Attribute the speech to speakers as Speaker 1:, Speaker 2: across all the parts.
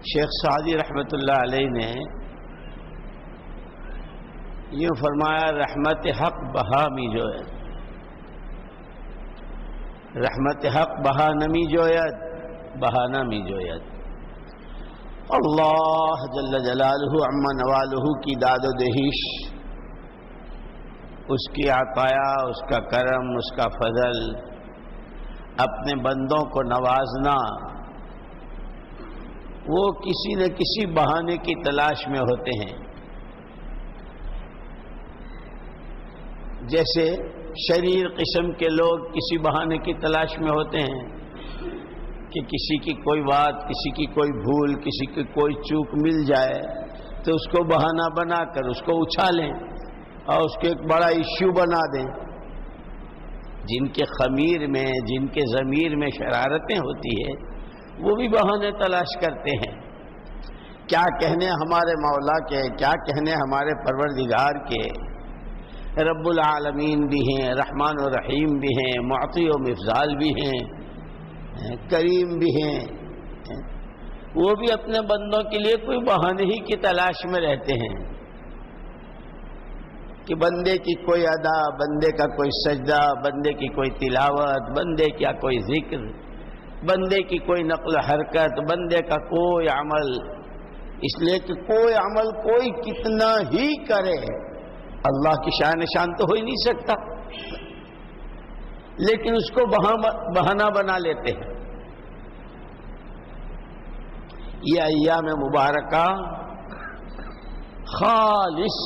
Speaker 1: شیخ Saadi رحمۃ اللہ علیہ نے یوں فرمایا، رحمت حق بہا می جوید، رحمت حق بہا نمی جوید، بہانہ می جوید۔ اللہ جل جلالہ عما نوالہ کی داد و دہیش، اس کی عطایا، اس کا کرم، اس کا فضل، اپنے بندوں کو نوازنا، وہ کسی نہ کسی بہانے کی تلاش میں ہوتے ہیں۔ جیسے شریر قسم کے لوگ کسی بہانے کی تلاش میں ہوتے ہیں کہ کسی کی کوئی بات، کسی کی کوئی بھول، کسی کی کوئی چوک مل جائے تو اس کو بہانہ بنا کر اس کو اچھالیں اور اس کو ایک بڑا ایشو بنا دیں۔ جن کے خمیر میں، جن کے ضمیر میں شرارتیں ہوتی ہے، وہ بھی بہانے تلاش کرتے ہیں۔ کیا کہنے ہمارے مولا کے، کیا کہنے ہمارے پروردگار کے، رب العالمین بھی ہیں، رحمان و رحیم بھی ہیں، معطی و مفضال بھی ہیں، کریم بھی ہیں۔ وہ بھی اپنے بندوں کے لیے کوئی بہانے ہی کی تلاش میں رہتے ہیں کہ بندے کی کوئی ادا، بندے کا کوئی سجدہ، بندے کی کوئی تلاوت، بندے کا کوئی ذکر، بندے کی کوئی نقل حرکت، بندے کا کوئی عمل، اس لیے کہ کوئی عمل کوئی کتنا ہی کرے اللہ کی شان نشان تو ہو ہی نہیں سکتا، لیکن اس کو بہانہ بنا لیتے ہیں۔ یہ ایام مبارکہ خالص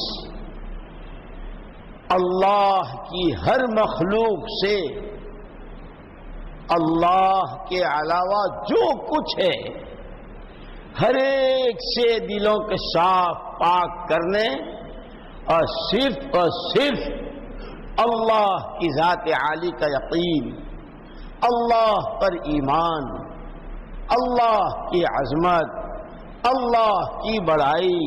Speaker 1: اللہ کی ہر مخلوق سے، اللہ کے علاوہ جو کچھ ہے ہر ایک سے دلوں کے صاف پاک کرنے اور صرف اللہ کی ذات عالی کا یقین، اللہ پر ایمان، اللہ کی عظمت، اللہ کی بڑائی،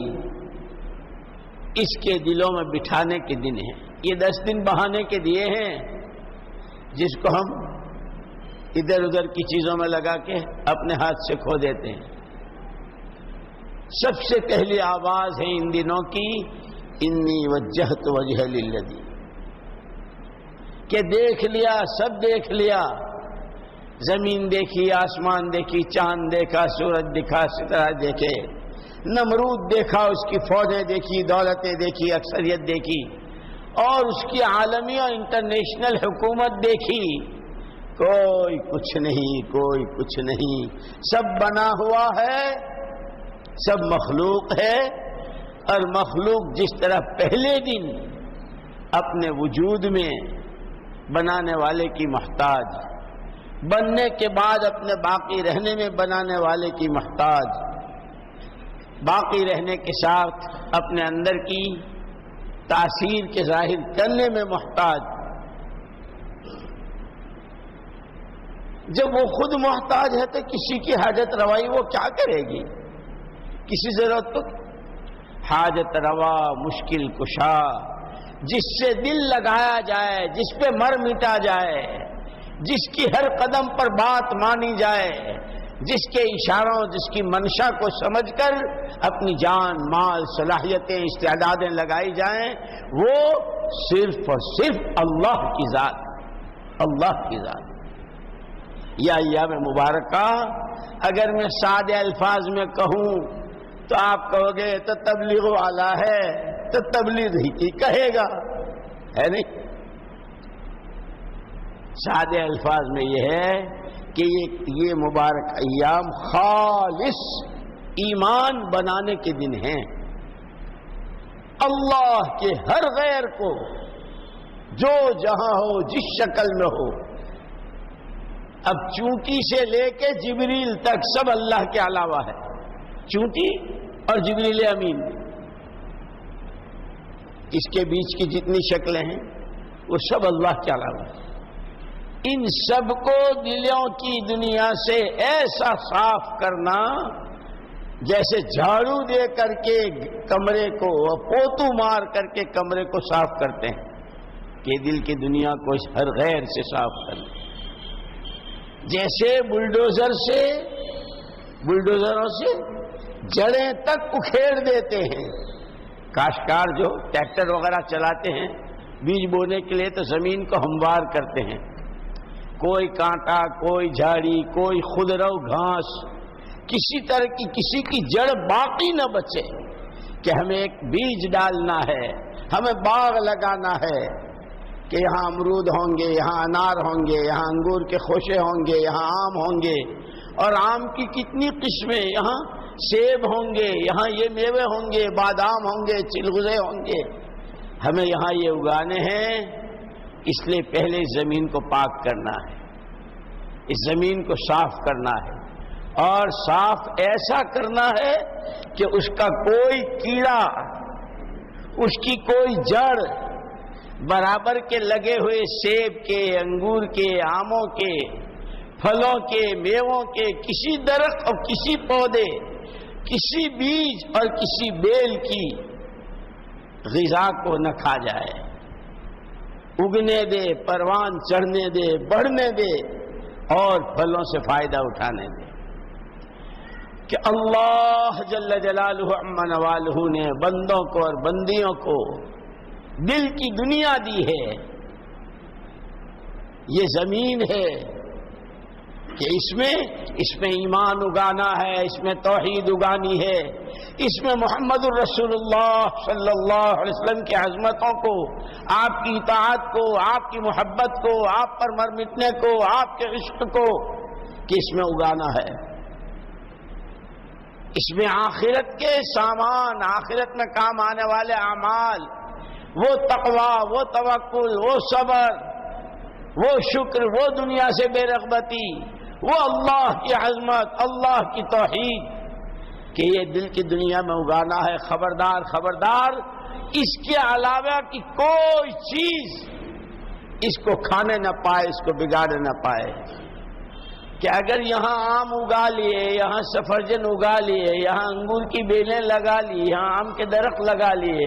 Speaker 1: اس کے دلوں میں بٹھانے کے دن ہیں۔ یہ 10 دن بہانے کے دیے ہیں جس کو ہم ادھر ادھر کی چیزوں میں لگا کے اپنے ہاتھ سے کھو دیتے ہیں۔ سب سے پہلی آواز ہے ان دنوں کی، انی وجہت وجہ للذی، کہ دیکھ لیا، سب دیکھ لیا، زمین دیکھی، آسمان دیکھی، چاند دیکھا، سورج دیکھا، ستارہ دیکھے، نمرود دیکھا، اس کی فوجیں دیکھی، دولتیں دیکھی، اکثریت دیکھی، اور اس کی عالمی اور انٹرنیشنل حکومت دیکھی، کوئی کچھ نہیں، کوئی کچھ نہیں، سب بنا ہوا ہے، سب مخلوق ہے، اور مخلوق جس طرح پہلے دن اپنے وجود میں بنانے والے کی محتاج، بننے کے بعد اپنے باقی رہنے میں بنانے والے کی محتاج، باقی رہنے کے ساتھ اپنے اندر کی تاثیر کے ظاہر کرنے میں محتاج، جب وہ خود محتاج ہے تو کسی کی حاجت روائی وہ کیا کرے گی؟ کسی ضرورت تو حاجت روا، مشکل کشا، جس سے دل لگایا جائے، جس پہ مر مٹا جائے، جس کی ہر قدم پر بات مانی جائے، جس کے اشاروں، جس کی منشا کو سمجھ کر اپنی جان، مال، صلاحیتیں، استعدادیں لگائی جائیں، وہ صرف اور صرف اللہ کی ذات، اللہ کی ذات۔ یا ایام مبارکہ اگر میں سادے الفاظ میں کہوں تو آپ کہو گے تو تبلیغ والا ہے، تو تبلیغ ہی کی کہے گا، ہے نہیں؟ سادے الفاظ میں یہ ہے کہ یہ مبارک ایام خالص ایمان بنانے کے دن ہیں۔ اللہ کے ہر غیر کو جو جہاں ہو، جس شکل میں ہو، اب چونٹی سے لے کے جبریل تک سب اللہ کے علاوہ ہے، چونٹی اور جبریل امین، اس کے بیچ کی جتنی شکلیں ہیں وہ سب اللہ کے علاوہ ہے۔ ان سب کو دلوں کی دنیا سے ایسا صاف کرنا جیسے جھاڑو دے کر کے کمرے کو، پوتو مار کر کے کمرے کو صاف کرتے ہیں، کہ دل کی دنیا کو ہر غیر سے صاف کرنا، جیسے بلڈوزروں سے جڑیں تک اکھیڑ دیتے ہیں۔ کاشتکار جو ٹریکٹر وغیرہ چلاتے ہیں بیج بونے کے لیے تو زمین کو ہموار کرتے ہیں، کوئی کانٹا، کوئی جھاڑی، کوئی خضرو گھاس، کسی طرح کی کسی کی جڑ باقی نہ بچے کہ ہمیں ایک بیج ڈالنا ہے، ہمیں باغ لگانا ہے کہ یہاں امرود ہوں گے، یہاں انار ہوں گے، یہاں انگور کے خوشے ہوں گے، یہاں آم ہوں گے، اور آم کی کتنی قسمیں، یہاں سیب ہوں گے، یہاں یہ میوے ہوں گے، بادام ہوں گے، چلغوزے ہوں گے، ہمیں یہاں یہ اگانے ہیں۔ اس لیے پہلے زمین کو پاک کرنا ہے، اس زمین کو صاف کرنا ہے، اور صاف ایسا کرنا ہے کہ اس کا کوئی کیڑا، اس کی کوئی جڑ برابر کے لگے ہوئے سیب کے، انگور کے، آموں کے، پھلوں کے، میووں کے، کسی درخت اور کسی پودے، کسی بیج اور کسی بیل کی غذا کو نہ کھا جائے، اگنے دے، پروان چڑھنے دے، بڑھنے دے اور پھلوں سے فائدہ اٹھانے دے۔ کہ اللہ جل جلالہ عم نوالہ نے بندوں کو اور بندیوں کو دل کی دنیا دی ہے، یہ زمین ہے کہ اس میں ایمان اگانا ہے، اس میں توحید اگانی ہے، اس میں محمد الرسول اللہ صلی اللہ علیہ وسلم کی عظمتوں کو، آپ کی اطاعت کو، آپ کی محبت کو، آپ پر مر مٹنے کو، آپ کے عشق کو، کہ اس میں اگانا ہے۔ اس میں آخرت کے سامان، آخرت میں کام آنے والے اعمال، وہ تقوی، وہ توکل، وہ صبر، وہ شکر، وہ دنیا سے بے رغبتی، وہ اللہ کی عظمت، اللہ کی توحید، کہ یہ دل کی دنیا میں اگانا ہے۔ خبردار خبردار، اس کے علاوہ کی کوئی چیز اس کو کھانے نہ پائے، اس کو بگاڑ نہ پائے۔ کہ اگر یہاں آم اگا لیے، یہاں سفرجن اگا لیے، یہاں انگور کی بیلیں لگا لی، یہاں آم کے درخت لگا لیے،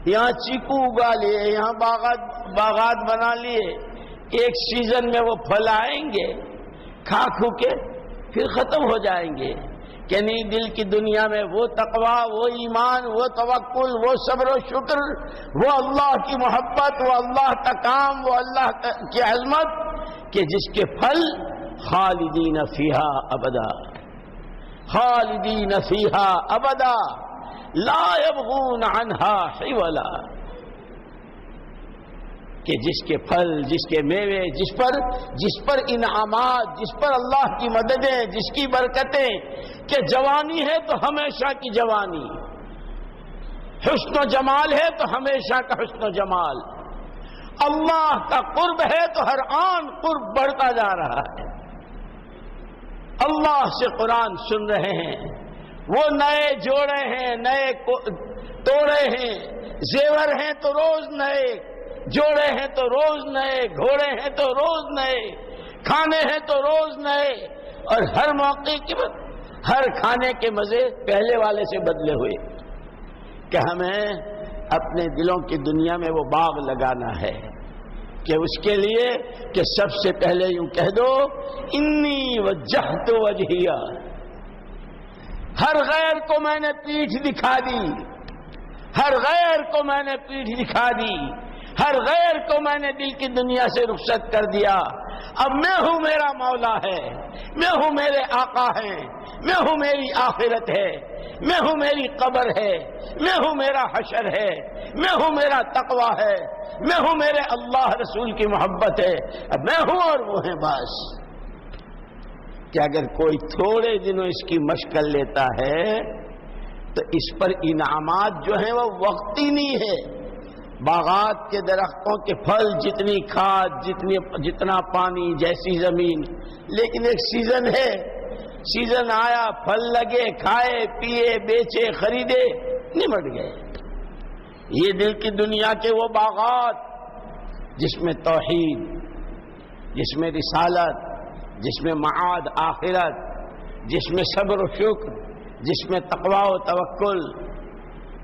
Speaker 1: یہاں چیکو اگا لیے، یہاں باغات بنا لیے، ایک سیزن میں وہ پھل آئیں گے، کھا کھو کے پھر ختم ہو جائیں گے۔ کہ نہیں، دل کی دنیا میں وہ تقوی، وہ ایمان، وہ توکل، وہ صبر و شکر، وہ اللہ کی محبت، وہ اللہ کا کام، وہ اللہ کی عظمت، کہ جس کے پھل خالدین فیہا ابدا، خالدین فیہا ابدا، لا یبغون عنہا حولا، کہ جس کے پھل، جس کے میوے، جس پر انعامات، جس پر اللہ کی مددیں، جس کی برکتیں، کہ جوانی ہے تو ہمیشہ کی جوانی، حسن و جمال ہے تو ہمیشہ کا حسن و جمال، اللہ کا قرب ہے تو ہر آن قرب بڑھتا جا رہا ہے۔ اللہ سے قرآن سن رہے ہیں، وہ نئے جوڑے ہیں، نئے توڑے ہیں، زیور ہیں تو روز نئے، جوڑے ہیں تو روز نئے، گھوڑے ہیں تو روز نئے، کھانے ہیں تو روز نئے، اور ہر موقع کے ہر کھانے کے مزے پہلے والے سے بدلے ہوئے۔ کہ ہمیں اپنے دلوں کی دنیا میں وہ باغ لگانا ہے، کہ اس کے لیے کہ سب سے پہلے یوں کہہ دو، انی وجہت وجہیہ، ہر غیر کو میں نے پیٹھ دکھا دی، ہر غیر کو میں نے پیٹھ دکھا دی، ہر غیر کو میں نے دل کی دنیا سے رخصت کر دیا۔ اب میں ہوں، میرا مولا ہے، میں ہوں، میرے آقا ہیں، میں ہوں، میری آخرت ہے، میں ہوں، میری قبر ہے، میں ہوں، میرا حشر ہے، میں ہوں، میرا تقوی ہے، میں ہوں، میرے اللہ رسول کی محبت ہے، اب میں ہوں اور وہ ہیں بس۔ کہ اگر کوئی تھوڑے دنوں اس کی مشق کر لیتا ہے تو اس پر انعامات جو ہیں وہ وقتی نہیں ہے۔ باغات کے درختوں کے پھل، جتنی کھاد، جتنا پانی، جیسی زمین، لیکن ایک سیزن ہے، سیزن آیا، پھل لگے، کھائے، پیے، بیچے، خریدے، نمٹ گئے۔ یہ دل کی دنیا کے وہ باغات جس میں توحید، جس میں رسالت، جس میں معاد آخرت، جس میں صبر و شکر، جس میں تقوی و توکل،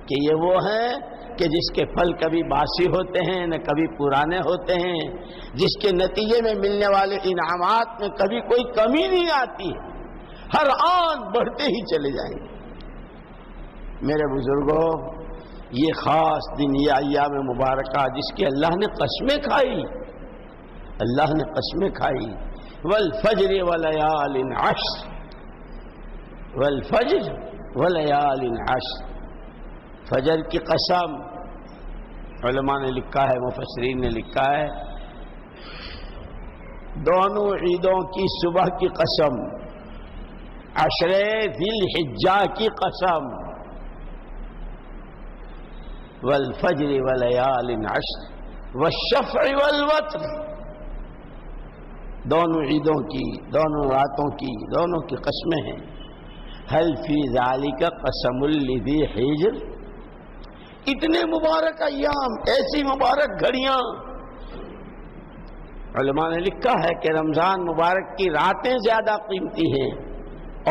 Speaker 1: کہ یہ وہ ہیں کہ جس کے پھل کبھی باسی ہوتے ہیں نہ کبھی پرانے ہوتے ہیں، جس کے نتیجے میں ملنے والے انعامات میں کبھی کوئی کمی نہیں آتی، ہر آن بڑھتے ہی چلے جائیں گے۔ میرے بزرگوں، یہ خاص دن، یہ ایام مبارکہ جس کی اللہ نے قسمیں کھائی، اللہ نے قسمیں کھائی، والفجر ولیال عشر، والفجر ولیال عشر، فجر کی قسم، علماء نے لکھا ہے، مفسرین نے لکھا ہے، دونوں عیدوں کی صبح کی قسم، عشر ذی الحجہ کی قسم، والفجر ولیال عشر والشفع والوتر، دونوں عیدوں کی، دونوں راتوں کی، دونوں کی قسمیں ہیں۔ هل فی ذالک قسم لذی حجر، اتنے مبارک ایام، ایسی مبارک گھڑیاں۔ علماء نے لکھا ہے کہ رمضان مبارک کی راتیں زیادہ قیمتی ہیں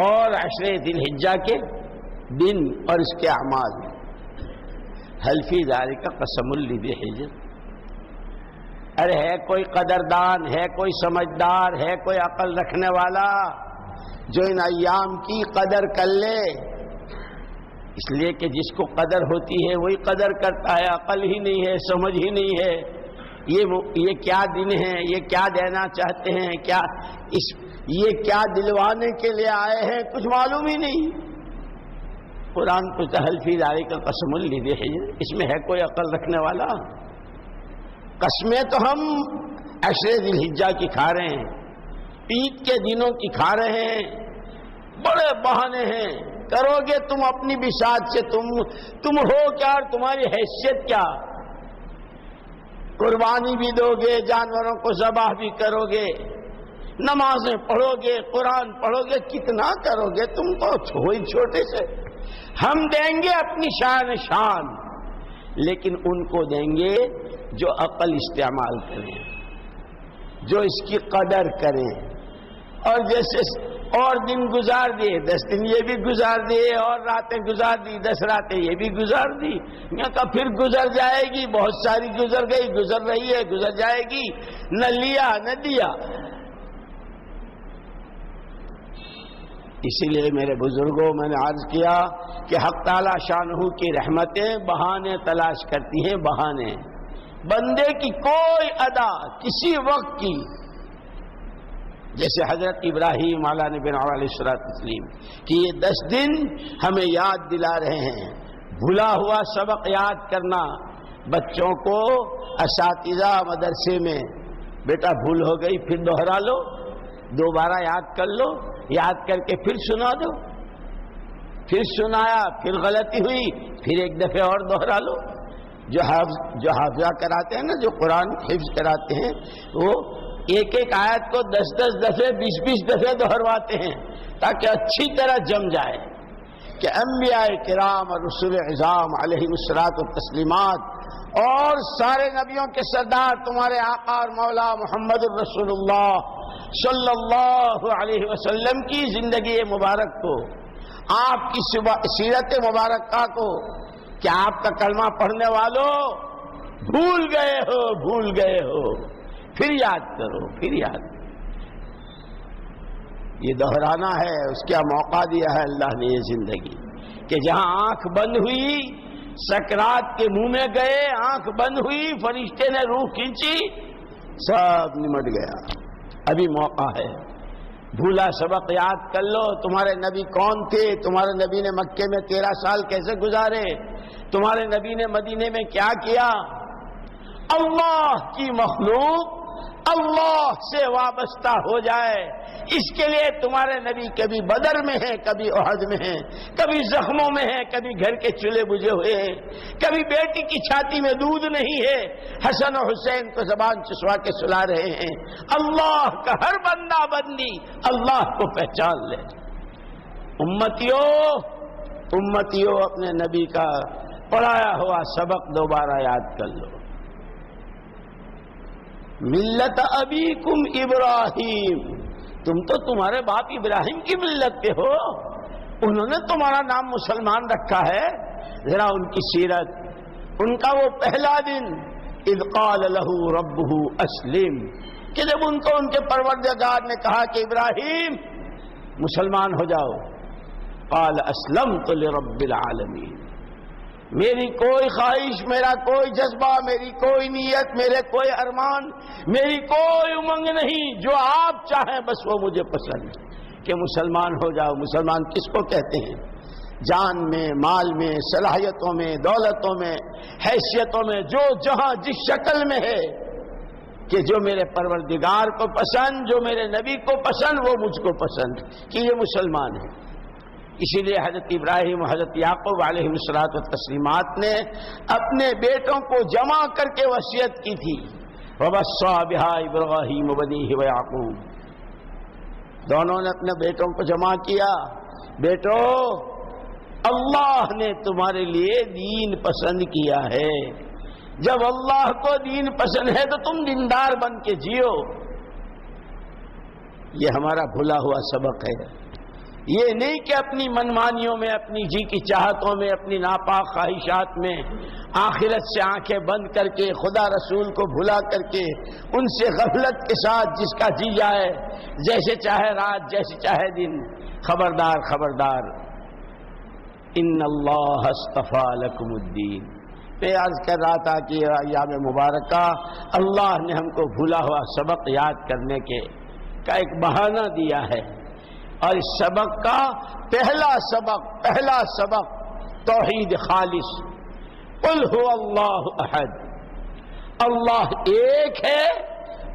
Speaker 1: اور عشر ذی الحجہ کے دن اور اس کے اعمال۔ هل فی ذالک قسم لذی حجر، ارے ہے کوئی قدردان، ہے کوئی سمجھدار، ہے کوئی عقل رکھنے والا جو ان ایام کی قدر کر لے؟ اس لیے کہ جس کو قدر ہوتی ہے وہی قدر کرتا ہے، عقل ہی نہیں ہے، سمجھ ہی نہیں ہے، یہ کیا دن ہے، یہ کیا دینا چاہتے ہیں، یہ کیا دلوانے کے لیے آئے ہیں، کچھ معلوم ہی نہیں۔ قرآن پوچھتا هل فی ذالک قسم لذی حجر، اس میں ہے کوئی عقل رکھنے والا؟ قسمیں تو ہم عشر ذی الحجہ کی کھا رہے ہیں، عید کے دنوں کی کھا رہے ہیں، بڑے بہانے ہیں، کرو گے تم اپنی بساط سے، تم ہو کیا اور تمہاری حیثیت کیا؟ قربانی بھی دو گے، جانوروں کو ذبح بھی کرو گے، نمازیں پڑھو گے، قرآن پڑھو گے، کتنا کرو گے؟ تم تو ہوئی چھوٹے سے۔ ہم دیں گے اپنی شان، لیکن ان کو دیں گے جو عقل استعمال کریں، جو اس کی قدر کریں۔ اور جیسے اور دن گزار دیے، 10 دن یہ بھی گزار دیے، اور راتیں گزار دی، 10 راتیں یہ بھی گزار دی، یہاں کا پھر گزر جائے گی، بہت ساری گزر گئی، گزر رہی ہے، گزر جائے گی، نہ لیا نہ دیا۔ اسی لیے میرے بزرگوں، میں نے عرض کیا کہ حق تعالی شانہ کی رحمتیں بہانے تلاش کرتی ہیں، بہانے۔ بندے کی کوئی ادا کسی وقت کی، جیسے حضرت ابراہیم علیہ نبینا علیہ السلام کہ یہ 10 دن ہمیں یاد دلا رہے ہیں، بھولا ہوا سبق یاد کرنا۔ بچوں کو اساتذہ مدرسے میں، بیٹا بھول ہو گئی پھر دوہرا لو، دوبارہ یاد کر لو، یاد کر کے پھر سنا دو، پھر سنایا، پھر غلطی ہوئی، پھر ایک دفعہ اور دوہرا لو۔ جو حافظہ کراتے ہیں نا، جو قرآن حفظ کراتے ہیں، وہ ایک ایک آیت کو 10 دفعے 20 دفعے دہرواتے ہیں تاکہ اچھی طرح جم جائے کہ انبیاء کرام اور رسول اعظام علیہم الصلاۃ والتسلیمات اور سارے نبیوں کے سردار تمہارے آقا اور مولا محمد الرسول اللہ صلی اللہ علیہ وسلم کی زندگی مبارک کو، آپ کی سیرت مبارکہ کو، کہ آپ کا کلمہ پڑھنے والوں بھول گئے ہو، پھر یاد کرو، پھر یاد کرو۔ یہ دہرانا ہے، اس کا موقع دیا ہے اللہ نے یہ زندگی، کہ جہاں آنکھ بند ہوئی، سکرات کے منہ میں گئے، آنکھ بند ہوئی، فرشتے نے روح کھینچی، سب نمٹ گیا۔ ابھی موقع ہے، بھولا سبق یاد کر لو۔ تمہارے نبی کون تھے؟ تمہارے نبی نے مکے میں 13 سال کیسے گزارے؟ تمہارے نبی نے مدینے میں کیا کیا؟ اللہ کی مخلوق اللہ سے وابستہ ہو جائے، اس کے لیے تمہارے نبی کبھی بدر میں ہیں، کبھی احد میں ہیں، کبھی زخموں میں ہیں، کبھی گھر کے چولہے بجھے ہوئے ہیں، کبھی بیٹی کی چھاتی میں دودھ نہیں ہے، حسن و حسین کو زبان چسوا کے سلا رہے ہیں۔ اللہ کا ہر بندہ بندی اللہ کو پہچان لے۔ امتیوں اپنے نبی کا پڑھایا ہوا سبق دوبارہ یاد کر لو۔ ملت ابیکم ابراہیم، تم تو تمہارے باپ ابراہیم کی ملت پہ ہو، انہوں نے تمہارا نام مسلمان رکھا ہے۔ ذرا ان کی سیرت، ان کا وہ پہلا دن اذ قال له ربه اسلم، کہ جب ان کو ان کے پروردگار نے کہا کہ ابراہیم مسلمان ہو جاؤ، قال اسلمت لرب العالمین. میری کوئی خواہش، میرا کوئی جذبہ، میری کوئی نیت، میرے کوئی ارمان، میری کوئی امنگ نہیں، جو آپ چاہیں بس وہ مجھے پسند کہ مسلمان ہو جاؤ. مسلمان کس کو کہتے ہیں؟ جان میں، مال میں، صلاحیتوں میں، دولتوں میں، حیثیتوں میں، جو جہاں جس شکل میں ہے، کہ جو میرے پروردگار کو پسند، جو میرے نبی کو پسند، وہ مجھ کو پسند، کہ یہ مسلمان ہے. اسی لیے حضرت ابراہیم و حضرت یعقوب علیہ الصلوۃ والتسلیمات نے اپنے بیٹوں کو جمع کر کے وصیت کی تھی. وَوَصَّىٰ بِهَا إِبْرَاهِيمُ وَبَنِيهِ وَيَعْقُوبُ. دونوں نے اپنے بیٹوں کو جمع کیا. بیٹو، اللہ نے تمہارے لیے دین پسند کیا ہے. جب اللہ کو دین پسند ہے تو تم دیندار بن کے جیو. یہ ہمارا بھولا ہوا سبق ہے. یہ نہیں کہ اپنی منمانیوں میں، اپنی جی کی چاہتوں میں، اپنی ناپاک خواہشات میں آخرت سے آنکھیں بند کر کے، خدا رسول کو بھلا کر کے، ان سے غفلت کے ساتھ جس کا جی جائے، جیسے چاہے رات جیسے چاہے دن. خبردار خبردار. ان اللہ اصطفیٰ لکم الدین. میں عرض کر رہا تھا کہ ایام مبارکہ اللہ نے ہم کو بھولا ہوا سبق یاد کرنے کا ایک بہانہ دیا ہے، اور اس سبق کا پہلا سبق توحید خالص. قل هو اللہ احد. اللہ ایک ہے،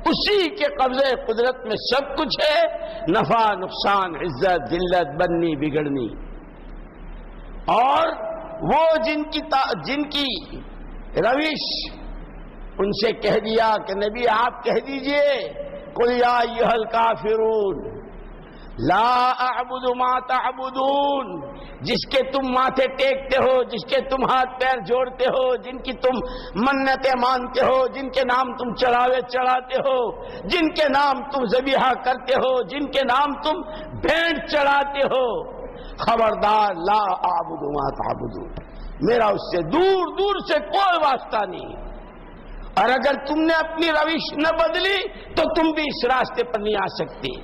Speaker 1: اسی کے قبضے قدرت میں سب کچھ ہے، نفع نقصان، عزت ذلت، بننی بگڑنی. اور وہ جن کی روش، ان سے کہہ دیا کہ نبی آپ کہہ دیجئے قل یا ایھا الکافرون لا اعبد ما تعبدون. جس کے تم ماتھے ٹیکتے ہو، جس کے تم ہاتھ پیر جوڑتے ہو، جن کی تم منتیں مانتے ہو، جن کے نام تم چڑھاوے چڑھاتے ہو، جن کے نام تم ذبیحہ کرتے ہو، جن کے نام تم بھیڑ چڑھاتے ہو، خبردار لا اعبد ما تعبدون. میرا اس سے دور دور سے کوئی واسطہ نہیں. اور اگر تم نے اپنی روش نہ بدلی تو تم بھی اس راستے پر نہیں آ سکتے.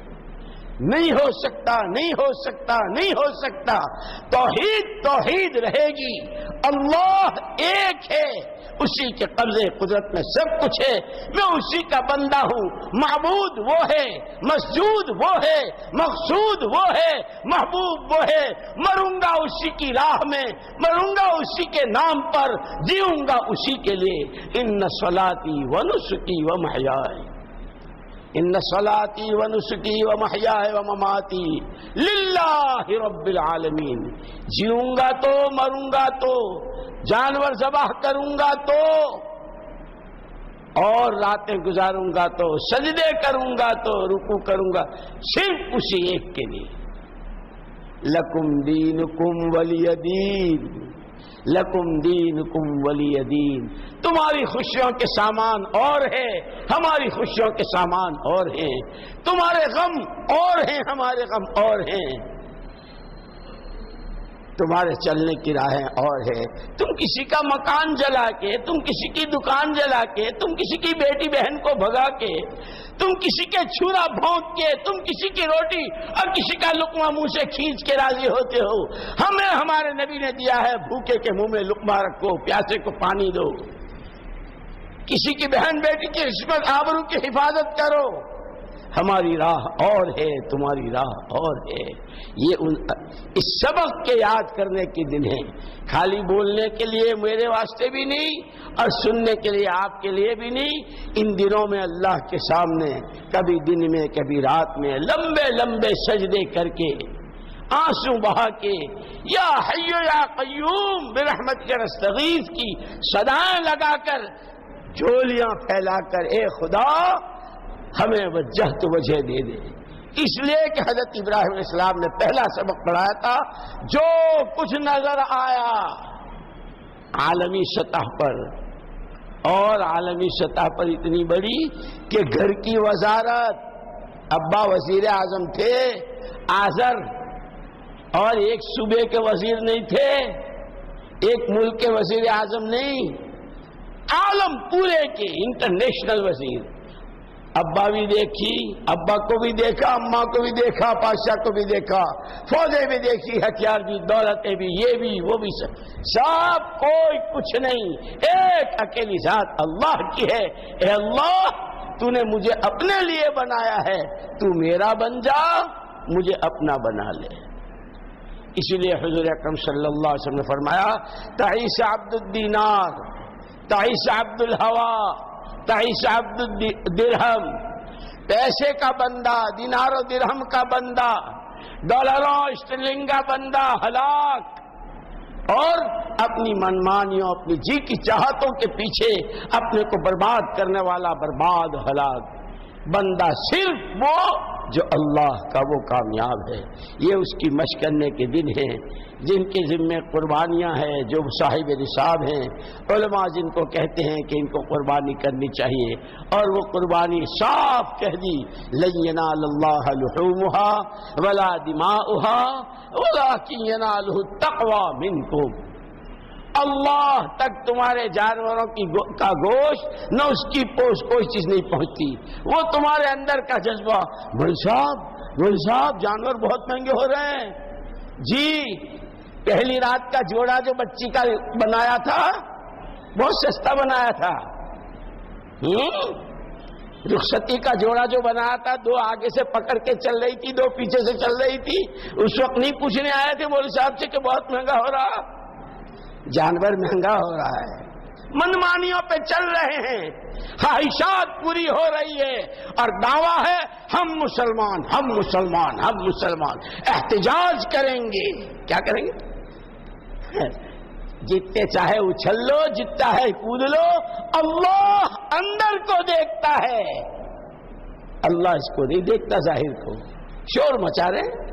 Speaker 1: نہیں ہو سکتا، نہیں ہو سکتا، نہیں ہو سکتا. توحید رہے گی. اللہ ایک ہے، اسی کے قبضے قدرت میں سب کچھ ہے. میں اسی کا بندہ ہوں. معبود وہ ہے، مسجود وہ ہے، مقصود وہ ہے، محبوب وہ ہے. مروں گا اسی کی راہ میں، مروں گا اسی کے نام پر، جیوں گا اسی کے لیے. ان صلاتی ونسکی ومحیائی، ان صلاتی ونسکی ومحیائی ومماتی للہ رب العالمین. جیوں گا تو، مروں گا تو، جانور ذبح کروں گا تو، اور راتیں گزاروں گا تو، سجدے کروں گا تو، رکوع کروں گا صرف اسی ایک کے لیے. لکم دینکم ولی دین، لکم دینکم ولی دین. تمہاری خوشیوں کے سامان اور ہے، ہماری خوشیوں کے سامان اور ہیں. تمہارے غم اور ہیں، ہمارے غم اور ہیں. تمہارے چلنے کی راہیں اور ہے. تم کسی کا مکان جلا کے، تم کسی کی دکان جلا کے، تم کسی کی بیٹی بہن کو بھگا کے، تم کسی کے چھرا بھونک کے، تم کسی کی روٹی اور کسی کا لقمہ منہ سے کھینچ کے راضی ہوتے ہو. ہمیں ہمارے نبی نے دیا ہے بھوکے کے منہ میں لقمہ رکھو، پیاسے کو پانی دو. کسی کی بہن بیٹی کی عصمت آبرو کی حفاظت کرو. ہماری راہ اور ہے، تمہاری راہ اور ہے. یہ اس سبق کے یاد کرنے کے دن ہیں. خالی بولنے کے لیے میرے واسطے بھی نہیں، اور سننے کے لیے آپ کے لیے بھی نہیں. ان دنوں میں اللہ کے سامنے کبھی دن میں کبھی رات میں لمبے لمبے سجدے کر کے، آنسو بہا کے، یا حی یا قیوم برحمتک نستغیث کی صدائیں لگا کر، جھولیاں پھیلا کر، اے خدا ہمیں وجہت وجہ دے دے. اس لیے کہ حضرت ابراہیم علیہ السلام نے پہلا سبق پڑھایا تھا، جو کچھ نظر آیا عالمی سطح پر، اور عالمی سطح پر اتنی بڑی کہ گھر کی وزارت، ابا وزیر اعظم تھے آذر، اور ایک صوبے کے وزیر نہیں تھے، ایک ملک کے وزیر اعظم نہیں، عالم پورے کے انٹرنیشنل وزیر. ابا بھی دیکھی، ابا کو بھی دیکھا، اماں کو بھی دیکھا، بادشاہ کو بھی دیکھا، فوجیں بھی دیکھی، ہتھیار بھی، دولتیں بھی، یہ بھی وہ بھی، سب کوئی کچھ نہیں، ایک اکیلی ذات اللہ کی ہے۔ اے اللہ تو نے مجھے اپنے لیے بنایا ہے، تو میرا بن جا، مجھے اپنا بنا لے۔ اسی لیے حضور اکرم صلی اللہ علیہ وسلم نے فرمایا تعیس عبد الدینار، تعیس عبد الہوا، تعیس عبد الدرہم، پیسے کا بندہ، دینار و درہم کا بندہ، ڈالروں اسٹرلنگ کا بندہ ہلاک، اور اپنی منمانیوں، اپنی جی کی چاہتوں کے پیچھے اپنے کو برباد کرنے والا برباد ہلاک بندہ صرف وہ جو اللہ کا وہ کامیاب ہے۔ یہ اس کی مشق کرنے کے دن ہیں جن کے ذمے قربانیاں ہیں، جو صاحب نصاب ہیں، علماء جن کو کہتے ہیں کہ ان کو قربانی کرنی چاہیے، اور وہ قربانی صاف کہہ دی لن ینال اللہ لحومها ولا دماؤها ولکن ینالہ التقوی منکم۔ اللہ تک تمہارے جانوروں کا گوشت نہ اس کی پوش کوئی چیز نہیں پہنچتی، وہ تمہارے اندر کا جذبہ۔ مول صاحب جانور بہت مہنگے ہو رہے ہیں جی، پہلی رات کا جوڑا جو بچی کا بنایا تھا بہت سستا بنایا تھا، رخصتی کا جوڑا جو بنایا تھا، دو آگے سے پکڑ کے چل رہی تھی، دو پیچھے سے چل رہی تھی، اس وقت نہیں پوچھنے آئے تھے مول صاحب سے کہ بہت مہنگا ہو رہا، جانور مہنگا ہو رہا ہے، منمانیوں پہ چل رہے ہیں، خواہشات پوری ہو رہی ہے، اور دعویٰ ہے ہم مسلمان، ہم مسلمان، ہم مسلمان، احتجاج کریں گے۔ کیا کریں گے؟ جتنے چاہے اچھل لو، جتنا ہے کود لو، اللہ اندر کو دیکھتا ہے، اللہ اس کو نہیں دیکھتا ظاہر کو۔ شور مچا رہے،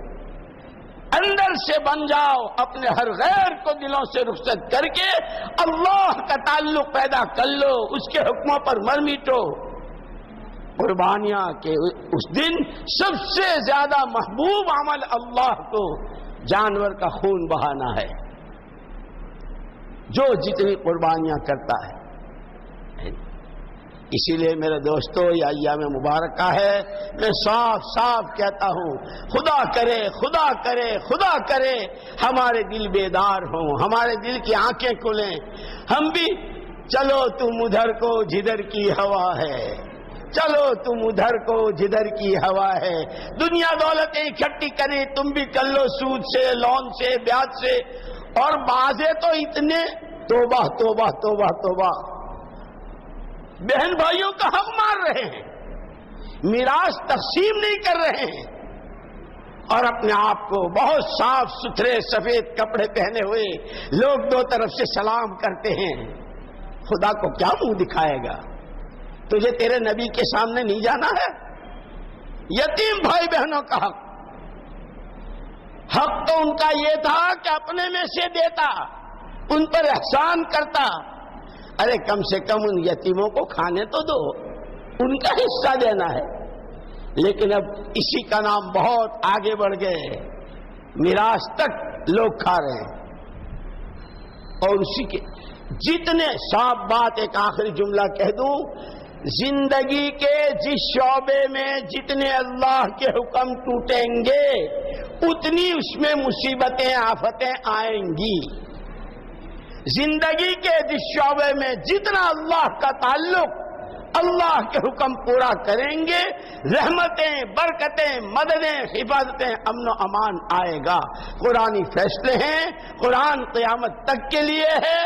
Speaker 1: اندر سے بن جاؤ، اپنے ہر غیر کو دلوں سے رخصت کر کے اللہ کا تعلق پیدا کر لو، اس کے حکموں پر مر میٹو۔ قربانیاں کے اس دن سب سے زیادہ محبوب عمل اللہ کو جانور کا خون بہانا ہے، جو جتنی قربانیاں کرتا ہے۔ اسی لیے میرے دوستو یہ ایام مبارکہ ہے، میں صاف صاف کہتا ہوں، خدا کرے خدا کرے خدا کرے ہمارے دل بیدار ہوں، ہمارے دل کی آنکھیں کھلیں، ہم بھی چلو تم ادھر کو جدھر کی ہوا ہے، چلو تم ادھر کو جدھر کی ہوا ہے، دنیا دولتیں اکٹھی کریں، تم بھی کر لو سود سے، لون سے، بیاج سے، اور بعضے تو اتنے توبہ توبہ توبہ توبہ بہن بھائیوں کا حق مار رہے ہیں، میراث تقسیم نہیں کر رہے ہیں، اور اپنے آپ کو بہت صاف ستھرے سفید کپڑے پہنے ہوئے لوگ دو طرف سے سلام کرتے ہیں۔ خدا کو کیا منہ دکھائے گا؟ تجھے تیرے نبی کے سامنے نہیں جانا ہے؟ یتیم بھائی بہنوں کا حق تو ان کا یہ تھا کہ اپنے میں سے دیتا، ان پر احسان کرتا، ارے کم سے کم ان یتیموں کو کھانے تو دو، ان کا حصہ دینا ہے۔ لیکن اب اسی کا نام بہت آگے بڑھ گئے، میراث تک لوگ کھا رہے ہیں، اور اسی کے جتنے صاف بات ایک آخری جملہ کہہ دوں، زندگی کے جس شعبے میں جتنے اللہ کے حکم ٹوٹیں گے اتنی اس میں مصیبتیں آفتیں آئیں گی۔ زندگی کے جس شعبے میں جتنا اللہ کا تعلق، اللہ کے حکم پورا کریں گے، رحمتیں، برکتیں، مددیں، حفاظتیں، امن و امان آئے گا۔ قرآنی فیصلے ہیں، قرآن قیامت تک کے لیے ہے،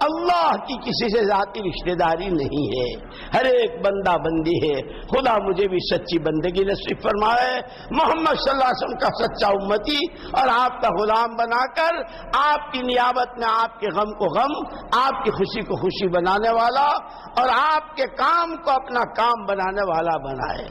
Speaker 1: اللہ کی کسی سے ذاتی رشتہ داری نہیں ہے، ہر ایک بندہ بندی ہے۔ خدا مجھے بھی سچی بندگی نصیب فرمائے، محمد صلی اللہ علیہ وسلم کا سچا امتی اور آپ کا غلام بنا کر آپ کی نیابت میں آپ کے غم کو غم، آپ کی خوشی کو خوشی بنانے والا، اور آپ کے کام کو اپنا کام بنانے والا بنائے۔